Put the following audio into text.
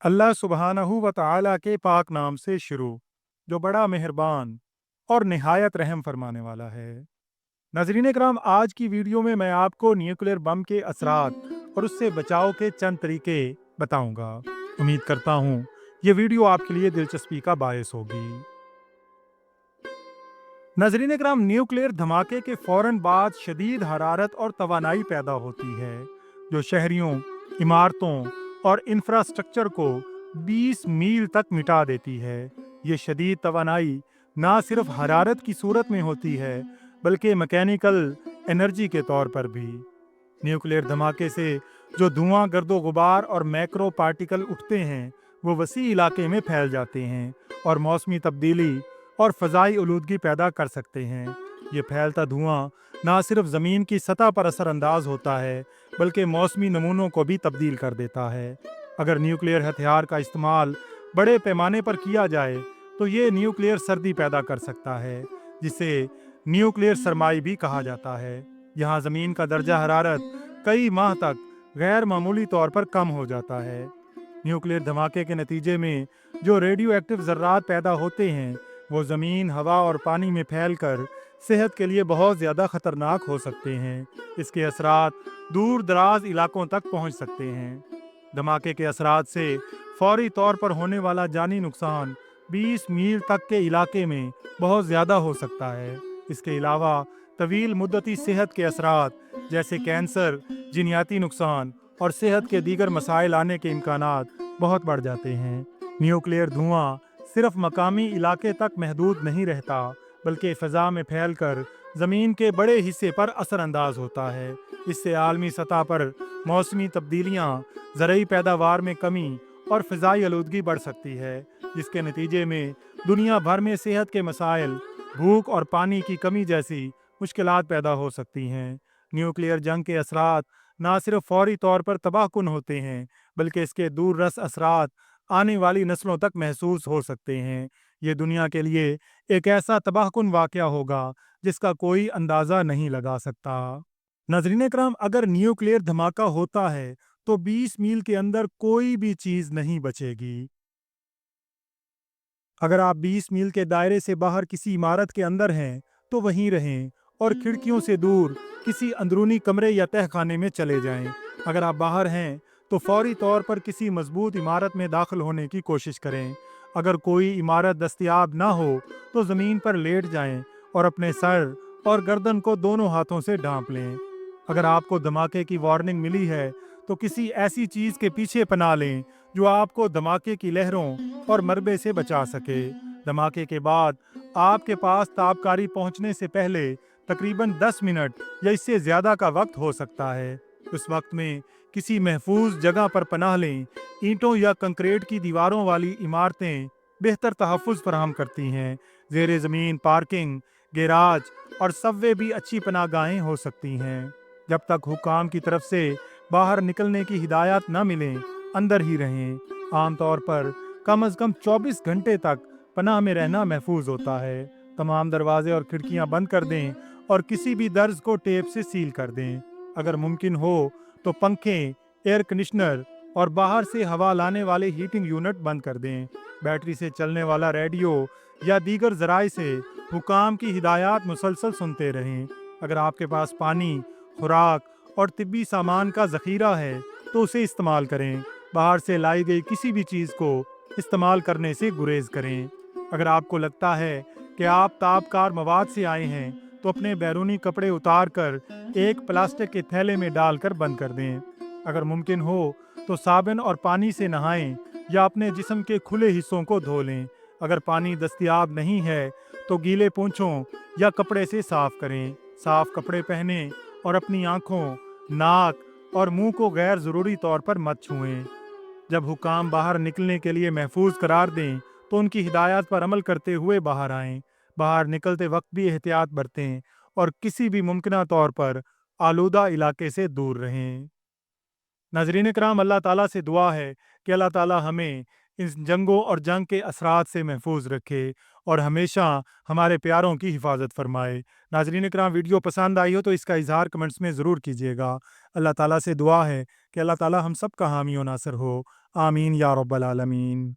अल्लाह सुब्हानहू व तआला के पाक नाम से शुरू, जो बड़ा मेहरबान और निहायत रहम फरमाने वाला है। नाज़रीन इकराम, आज की वीडियो में मैं आपको न्यूक्लियर बम के असरात और उससे बचाव के चंद तरीके बताऊंगा। उम्मीद करता हूँ ये वीडियो आपके लिए दिलचस्पी का बायस होगी। नाज़रीन इकराम, न्यूक्लियर धमाके के फौरन बाद शदीद हरारत और तवानाई पैदा होती है, जो शहरियों, इमारतों और इंफ्रास्ट्रक्चर को 20 मील तक मिटा देती है। ये शदीद तवानाई ना सिर्फ हरारत की सूरत में होती है, बल्कि मैकेनिकल एनर्जी के तौर पर भी। न्यूक्लियर धमाके से जो धुआं, गर्दो गुबार और मैक्रो पार्टिकल उठते हैं, वो वसी इलाके में फैल जाते हैं और मौसमी तब्दीली और फ़ज़ाई आलूदगी पैदा कर सकते हैं। ये फैलता धुआं ना सिर्फ ज़मीन की सतह पर असरअंदाज होता है, बल्कि मौसमी नमूनों को भी तब्दील कर देता है। अगर न्यूक्लियर हथियार का इस्तेमाल बड़े पैमाने पर किया जाए, तो ये न्यूक्लियर सर्दी पैदा कर सकता है, जिसे न्यूक्लियर सरमाई भी कहा जाता है। यहाँ ज़मीन का दर्जा हरारत कई माह तक गैर मामूली तौर पर कम हो जाता है। न्यूक्लियर धमाके के नतीजे में जो रेडियो एक्टिव ज़र्रात पैदा होते हैं, वो ज़मीन, हवा और पानी में फैलकर सेहत के लिए बहुत ज़्यादा ख़तरनाक हो सकते हैं। इसके असरात दूर दराज इलाकों तक पहुँच सकते हैं। धमाके के असरात से फौरी तौर पर होने वाला जानी नुकसान 20 मील तक के इलाके में बहुत ज़्यादा हो सकता है। इसके अलावा तवील मुद्दती सेहत के असरात जैसे कैंसर, जिन्याती नुकसान और सेहत के दीगर मसाइल आने के इम्कानात बहुत बढ़ जाते हैं। न्यूक्लियर धुआं सिर्फ मकामी इलाके तक महदूद नहीं रहता, बल्कि फ़ज़ा में फैलकर ज़मीन के बड़े हिस्से पर असरअंदाज होता है। इससे आलमी सतह पर मौसमी तब्दीलियाँ, ज़रई पैदावार में कमी और फ़ज़ाई आलूदगी बढ़ सकती है, जिसके नतीजे में दुनिया भर में सेहत के मसाइल, भूख और पानी की कमी जैसी मुश्किलात पैदा हो सकती हैं। न्यूक्लियर जंग के असरात ना सिर्फ फौरी तौर पर तबाहकुन होते हैं, बल्कि इसके दूररस असरात आने वाली नस्लों तक महसूस हो सकते हैं। ये दुनिया के लिए एक ऐसा तबाहकुन वाक़या होगा जिसका कोई अंदाज़ा नहीं लगा सकता। नाज़रीन इकराम, अगर न्यूक्लियर धमाका होता है तो 20 मील के अंदर कोई भी चीज़ नहीं बचेगी। अगर आप 20 मील के दायरे से बाहर किसी इमारत के अंदर हैं, तो वहीं रहें और खिड़कियों से दूर किसी अंदरूनी कमरे या तहखाने में चले जाएं। अगर आप बाहर हैं, तो फौरी तौर पर किसी मजबूत इमारत में दाखिल होने की कोशिश करें। अगर कोई इमारत दस्तयाब ना हो, तो ज़मीन पर लेट जाएं और अपने सर और गर्दन को दोनों हाथों से ढांप लें। अगर आपको धमाके की वार्निंग मिली है, तो किसी ऐसी चीज़ के पीछे पनाह लें जो आपको धमाके की लहरों और मलबे से बचा सके। धमाके के बाद आपके पास ताबकारी पहुंचने से पहले तकरीबन 10 मिनट या इससे ज़्यादा का वक्त हो सकता है। उस वक्त में किसी महफूज जगह पर पनाह लें। ईंटों या कंक्रीट की दीवारों वाली इमारतें बेहतर तहफ़्फ़ुज़ फराहम करती हैं। ज़ेरे ज़मीन पार्किंग, गैराज और सबवे भी अच्छी पनाहगाहें हो सकती हैं। जब तक हुक्काम की तरफ से बाहर निकलने की हिदायत न मिलें, अंदर ही रहें। आमतौर पर कम अज़ कम 24 घंटे तक पनाह में रहना महफूज होता है। तमाम दरवाजे और खिड़कियां बंद कर दें और किसी भी दर्ज को टेप से सील कर दें। अगर मुमकिन हो तो पंखे, एयर कंडीशनर और बाहर से हवा लाने वाले हीटिंग यूनिट बंद कर दें। बैटरी से चलने वाला रेडियो या दीगर ज़राए से हुकाम की हिदायत मुसलसल सुनते रहें। अगर आपके पास पानी, खुराक और तिब्बी सामान का ज़ख़ीरा है, तो उसे इस्तेमाल करें। बाहर से लाई गई किसी भी चीज़ को इस्तेमाल करने से गुरेज करें। अगर आपको लगता है कि आप ताबकार मवाद से आए हैं, तो अपने बैरूनी कपड़े उतार कर एक प्लास्टिक के थैले में डालकर बंद कर दें। अगर मुमकिन हो तो साबुन और पानी से नहाएं या अपने जिस्म के खुले हिस्सों को धो लें। अगर पानी दस्तयाब नहीं है, तो गीले पूंछों या कपड़े से साफ करें। साफ कपड़े पहनें और अपनी आँखों, नाक और मुंह को गैर ज़रूरी तौर पर मत छुएं। जब हुकाम बाहर निकलने के लिए महफूज करार दें, तो उनकी हिदायत पर अमल करते हुए बाहर आएं। बाहर निकलते वक्त भी एहतियात बरतें और किसी भी मुमकिन तौर पर आलूदा इलाके से दूर रहें। नाज़रीन कराम, अल्लाह ताला से दुआ है कि अल्लाह ताला हमें ان جنگوں اور جنگ کے اثرات سے محفوظ رکھے اور ہمیشہ ہمارے پیاروں کی حفاظت فرمائے۔ ناظرین اکرام، ویڈیو پسند آئی ہو تو اس کا اظہار کمنٹس میں ضرور کیجیے گا۔ اللہ تعالیٰ سے دعا ہے کہ اللہ تعالیٰ ہم سب کا حامی و ناصر ہو۔ آمین یا رب العالمین۔